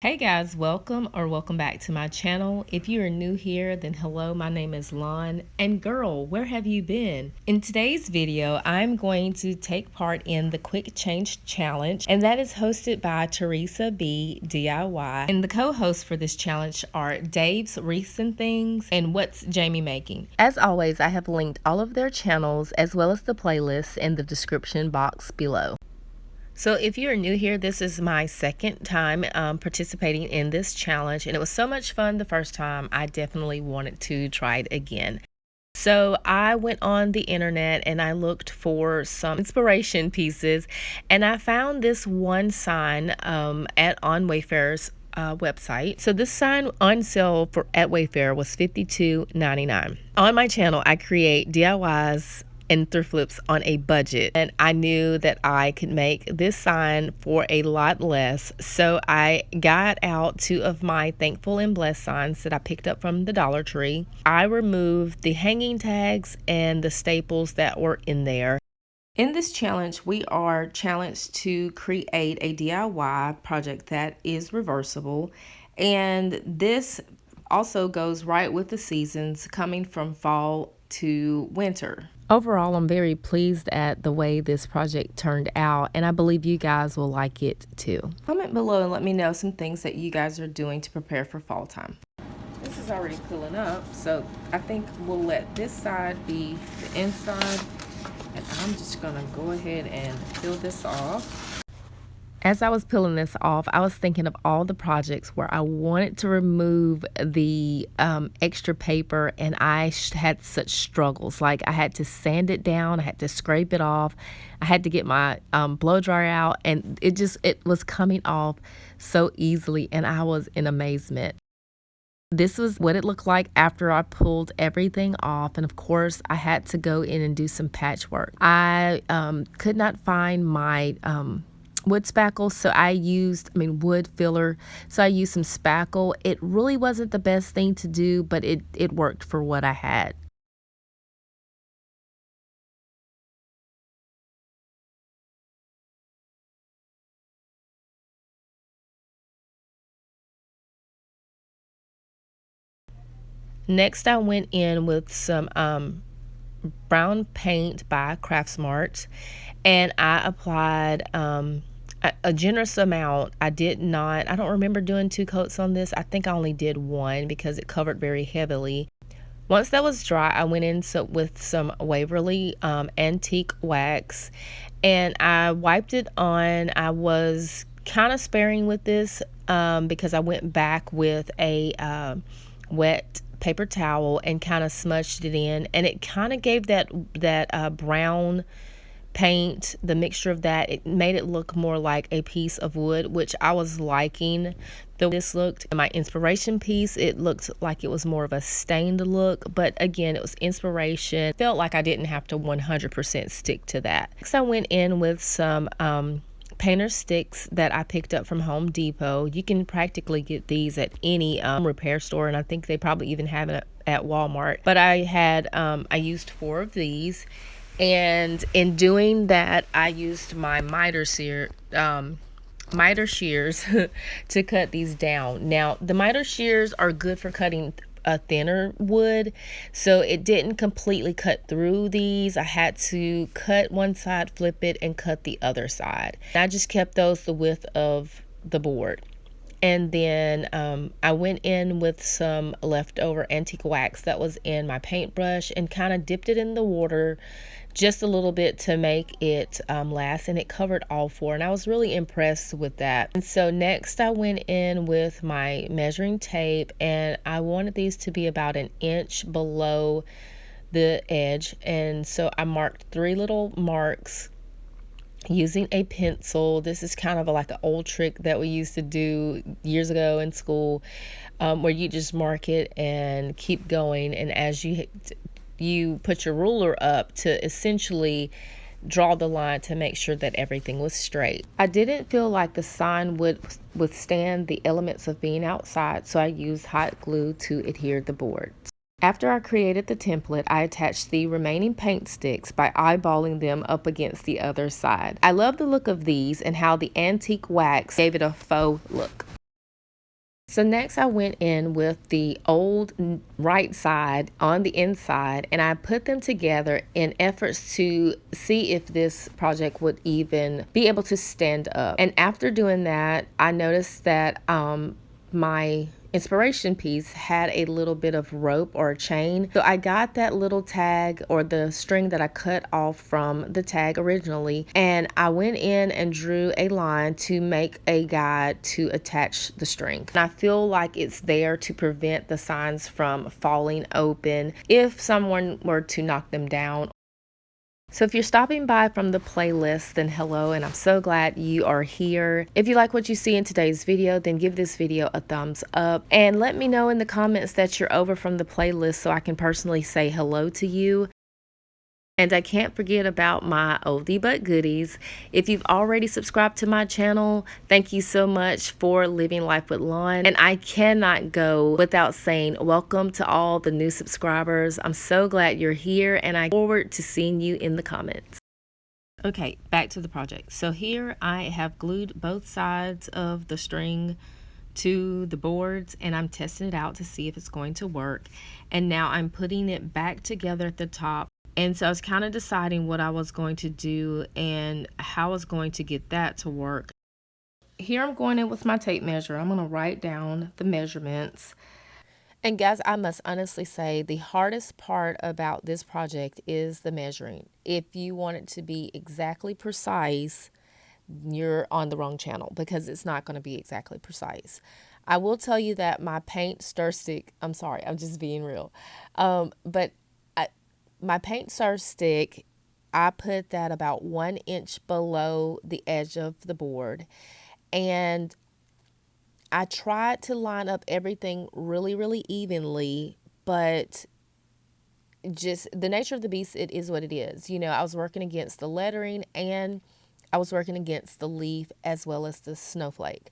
Hey guys, welcome back to my channel. If you are new here, then hello, my name is Lon, and girl, where have you been? In today's video, I'm going to take part in the Quick Change Challenge, and that is hosted by Teresa B DIY. And the co-hosts for this challenge are Dave's Recent Things and What's Jamie Making. As always, I have linked all of their channels as well as the playlists in the description box below. So if you're new here, this is my second time participating in this challenge, and it was so much fun the first time, I definitely wanted to try it again. So I went on the internet and I looked for some inspiration pieces, and I found this one sign on Wayfair's website. So this sign on sale at Wayfair was $52.99. On my channel, I create DIYs and thrift flips on a budget, and I knew that I could make this sign for a lot less, so I got out two of my thankful and blessed signs that I picked up from the Dollar Tree. I removed the hanging tags and the staples that were in there. In this challenge, we are challenged to create a DIY project that is reversible, and this also goes right with the seasons, coming from fall to winter. Overall, I'm very pleased at the way this project turned out, and I believe you guys will like it too. Comment below and let me know some things that you guys are doing to prepare for fall time. This is already peeling up, so I think we'll let this side be the inside, and I'm just gonna go ahead and peel this off. As I was peeling this off, I was thinking of all the projects where I wanted to remove the extra paper, and I had such struggles. Like, I had to sand it down, I had to scrape it off, I had to get my blow dryer out, and it was coming off so easily, and I was in amazement. This was what it looked like after I pulled everything off, and of course I had to go in and do some patchwork. I could not find my wood spackle, so I used wood filler, so I used some spackle. It really wasn't the best thing to do, but it worked for what I had. Next, I went in with some brown paint by Craftsmart, and I applied a generous amount. I don't remember doing 2 coats on this. I think I only did 1 because it covered very heavily. Once that was dry, I went in with some Waverly antique wax, and I wiped it on. I was kind of sparing with this because I went back with a wet paper towel and kind of smudged it in, and it kind of gave that brown paint, the mixture of that, it made it look more like a piece of wood, which I was liking the way this looked. In my inspiration piece, it looked like it was more of a stained look, but again, it was inspiration. Felt like I didn't have to 100% stick to that. Next, I went in with some painter sticks that I picked up from Home Depot. You can practically get these at any repair store, and I think they probably even have it at Walmart. But I used 4 of these, and in doing that, I used my miter shears to cut these down. Now, the miter shears are good for cutting a thinner wood, so it didn't completely cut through these. I had to cut one side, flip it, and cut the other side. I just kept those the width of the board. And then I went in with some leftover antique wax that was in my paintbrush and kind of dipped it in the water just a little bit to make it last, and it covered all 4, and I was really impressed with that. And so next I went in with my measuring tape, and I wanted these to be about 1 inch below the edge, and so I marked 3 little marks using a pencil. This is kind of like an old trick that we used to do years ago in school, where you just mark it and keep going, and as you put your ruler up to essentially draw the line to make sure that everything was straight. I didn't feel like the sign would withstand the elements of being outside, so I used hot glue to adhere the board. After I created the template, I attached the remaining paint sticks by eyeballing them up against the other side. I love the look of these and how the antique wax gave it a faux look. So next I went in with the old right side on the inside, and I put them together in efforts to see if this project would even be able to stand up. And after doing that, I noticed that my inspiration piece had a little bit of rope or a chain. So I got that little tag or the string that I cut off from the tag originally, and I went in and drew a line to make a guide to attach the string. And I feel like it's there to prevent the signs from falling open if someone were to knock them down. So if you're stopping by from the playlist, then hello, and I'm so glad you are here. If you like what you see in today's video, then give this video a thumbs up and let me know in the comments that you're over from the playlist so I can personally say hello to you. And I can't forget about my oldie but goodies. If you've already subscribed to my channel, thank you so much for living life with Lon. And I cannot go without saying welcome to all the new subscribers. I'm so glad you're here, and I look forward to seeing you in the comments. Okay, back to the project. So here I have glued both sides of the string to the boards, and I'm testing it out to see if it's going to work. And now I'm putting it back together at the top. And so I was kind of deciding what I was going to do and how I was going to get that to work. Here I'm going in with my tape measure. I'm going to write down the measurements. And guys, I must honestly say the hardest part about this project is the measuring. If you want it to be exactly precise, you're on the wrong channel, because it's not going to be exactly precise. I will tell you that my paint stir stick, I'm sorry, I'm just being real. My paint stir stick, I put that about 1 inch below the edge of the board. And I tried to line up everything really, really evenly, but just the nature of the beast, it is what it is. You know, I was working against the lettering, and I was working against the leaf as well as the snowflake.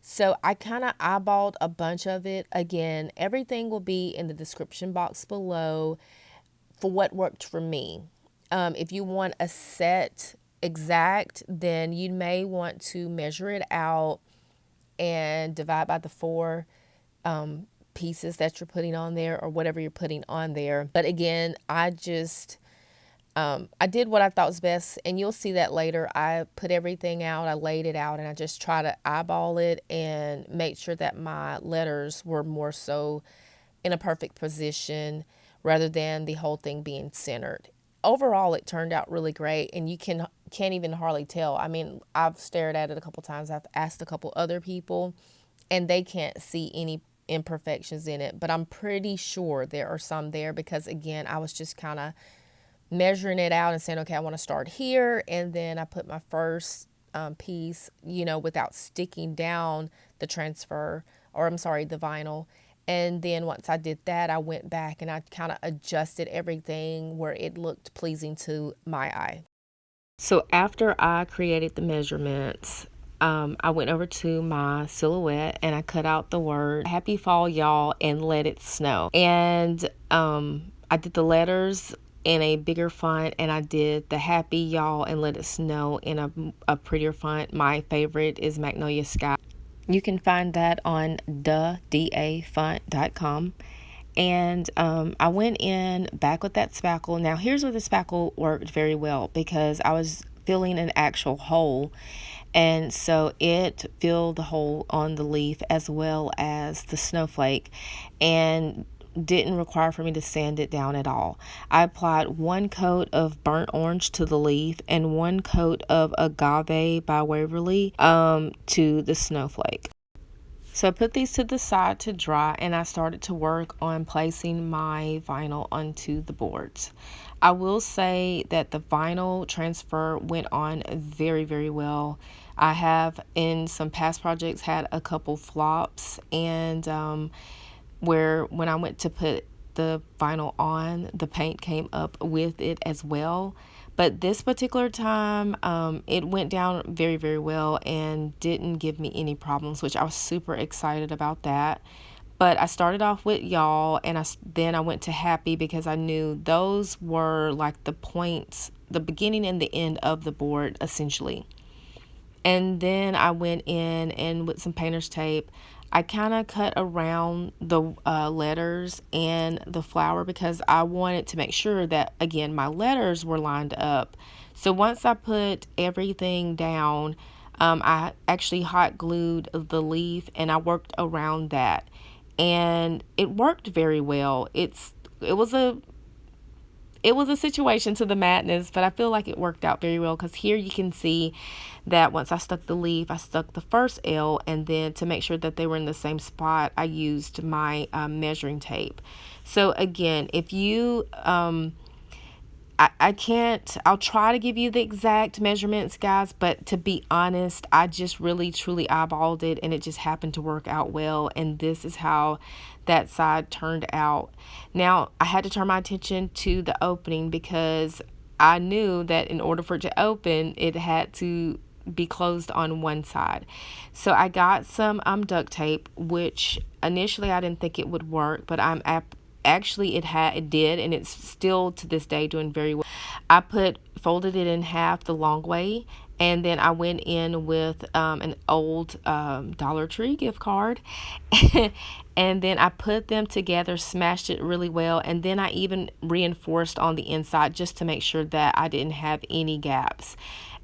So I kind of eyeballed a bunch of it. Again, everything will be in the description box below for what worked for me. If you want a set exact, then you may want to measure it out and divide by the 4 pieces that you're putting on there, or whatever you're putting on there. But again, I did what I thought was best, and you'll see that later. I put everything out, I laid it out, and I just try to eyeball it and make sure that my letters were more so in a perfect position rather than the whole thing being centered. Overall, it turned out really great, and you can't even hardly tell. I mean, I've stared at it a couple times. I've asked a couple other people, and they can't see any imperfections in it, but I'm pretty sure there are some there, because again, I was just kind of measuring it out and saying, okay, I want to start here, and then I put my first piece, you know, without sticking down the transfer, or I'm sorry, the vinyl. And then once I did that, I went back and I kind of adjusted everything where it looked pleasing to my eye. So after I created the measurements, I went over to my silhouette and I cut out the word "Happy Fall, y'all," and "Let it snow." And I did the letters in a bigger font, and I did the "Happy y'all" and "Let it snow" in a prettier font. My favorite is Magnolia Sky. You can find that on dafont.com. And I went in back with that spackle. Now here's where the spackle worked very well, because I was filling an actual hole, and so it filled the hole on the leaf as well as the snowflake, and didn't require for me to sand it down at all. I applied 1 coat of burnt orange to the leaf and 1 coat of Agave by Waverly to the snowflake. So I put these to the side to dry, and I started to work on placing my vinyl onto the boards. I will say that the vinyl transfer went on very, very well. I have in some past projects had a couple flops, and where when I went to put the vinyl on, the paint came up with it as well. But this particular time, it went down very, very well and didn't give me any problems, which I was super excited about that. But I started off with y'all, and then I went to happy, because I knew those were like the points, the beginning and the end of the board, essentially. And then I went in and with some painter's tape, I kind of cut around the letters and the flower because I wanted to make sure that, again, my letters were lined up. So once I put everything down, I actually hot glued the leaf and I worked around that. And it worked very well. It was a it was a situation to the madness, but I feel like it worked out very well because here you can see that once I stuck the leaf, I stuck the first L, and then to make sure that they were in the same spot, I used my measuring tape. So again, if you I can't, I'll try to give you the exact measurements, guys, but to be honest, I just really truly eyeballed it and it just happened to work out well. And this is how that side turned out. Now, I had to turn my attention to the opening because I knew that in order for it to open, it had to be closed on one side. So I got some duct tape, which initially I didn't think it would work, but actually it did, and it's still to this day doing very well. I folded it in half the long way, and then I went in with an old Dollar Tree gift card and then I put them together, smashed it really well, and then I even reinforced on the inside just to make sure that I didn't have any gaps.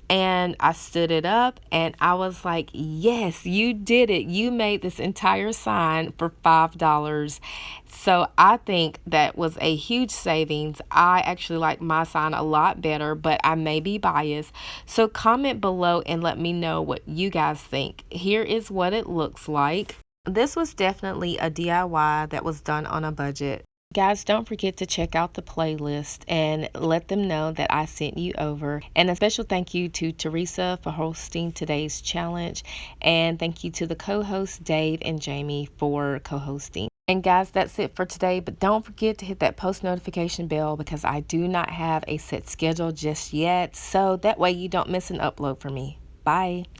And I stood it up and I was like, yes, you did it. You made this entire sign for $5. So I think that was a huge savings. I actually like my sign a lot better, but I may be biased. So comment below and let me know what you guys think. Here is what it looks like. This was definitely a DIY that was done on a budget. Guys, don't forget to check out the playlist and let them know that I sent you over. And a special thank you to Teresa for hosting today's challenge. And thank you to the co-hosts Dave and Jamie for co-hosting. And guys, that's it for today. But don't forget to hit that post notification bell because I do not have a set schedule just yet. So that way you don't miss an upload from me. Bye.